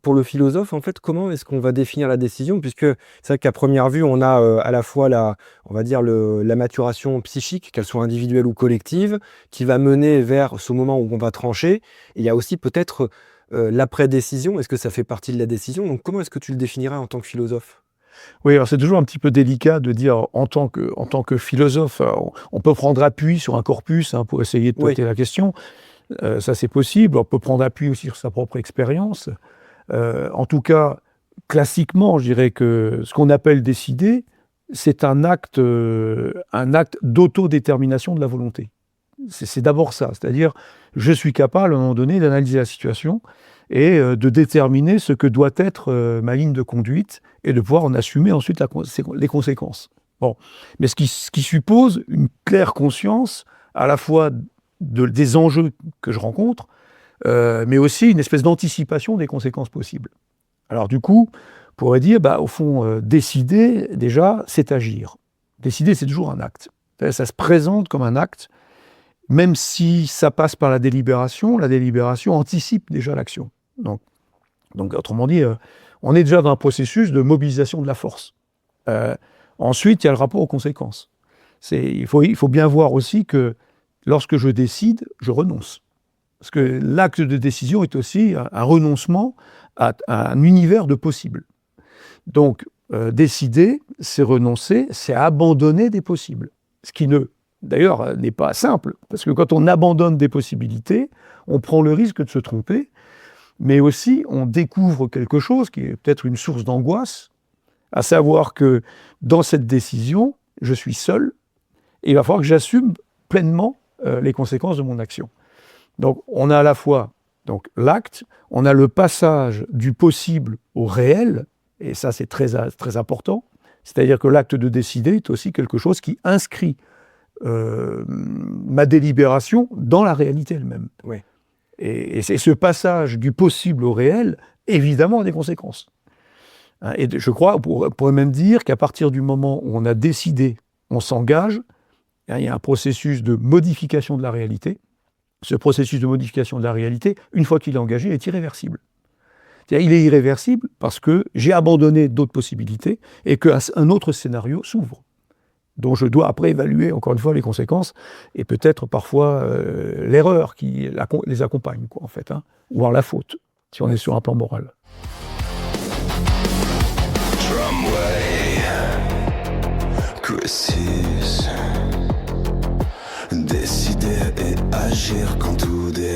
pour le philosophe, en fait, comment est-ce qu'on va définir la décision? Puisque c'est vrai qu'à première vue, on a à la fois on va dire la maturation psychique, qu'elle soit individuelle ou collective, qui va mener vers ce moment où on va trancher. Et il y a aussi peut-être l'après-décision. Est-ce que ça fait partie de la décision? Donc comment est-ce que tu le définiras en tant que philosophe? Oui, alors c'est toujours un petit peu délicat de dire en tant que philosophe, on peut prendre appui sur un corpus pour essayer de Oui, pointer la question. Ça, c'est possible. On peut prendre appui aussi sur sa propre expérience. En tout cas, classiquement, je dirais que ce qu'on appelle décider, c'est un acte d'autodétermination de la volonté. C'est d'abord ça, c'est-à-dire je suis capable à un moment donné d'analyser la situation et de déterminer ce que doit être ma ligne de conduite et de pouvoir en assumer ensuite les conséquences. Bon. Mais ce qui suppose une claire conscience à la fois des enjeux que je rencontre, mais aussi une espèce d'anticipation des conséquences possibles. Alors du coup, on pourrait dire, au fond, décider, déjà, c'est agir. Décider, c'est toujours un acte. Ça se présente comme un acte, même si ça passe par la délibération anticipe déjà l'action. Donc autrement dit, on est déjà dans un processus de mobilisation de la force. Ensuite, il y a le rapport aux conséquences. Il faut bien voir aussi que lorsque je décide, je renonce. Parce que l'acte de décision est aussi un renoncement à un univers de possibles. Donc, décider, c'est renoncer, c'est abandonner des possibles. Ce qui d'ailleurs, n'est pas simple, parce que quand on abandonne des possibilités, on prend le risque de se tromper, mais aussi on découvre quelque chose qui est peut-être une source d'angoisse, à savoir que dans cette décision, je suis seul, et il va falloir que j'assume pleinement les conséquences de mon action. Donc on a à la fois l'acte, on a le passage du possible au réel, et ça c'est très, très important, c'est-à-dire que l'acte de décider est aussi quelque chose qui inscrit ma délibération dans la réalité elle-même. oui. Et c'est ce passage du possible au réel, évidemment, a des conséquences. Et je crois, on pourrait même dire qu'à partir du moment où on a décidé, on s'engage, il y a un processus de modification de la réalité. Ce processus de modification de la réalité, une fois qu'il est engagé, est irréversible. C'est-à-dire, il est irréversible parce que j'ai abandonné d'autres possibilités et qu'un autre scénario s'ouvre, dont je dois après évaluer, encore une fois, les conséquences, et peut-être parfois l'erreur qui les accompagne, en fait, voire la faute, si on est sur un plan moral. Tramway, crisis, décider et agir quand tout dérape.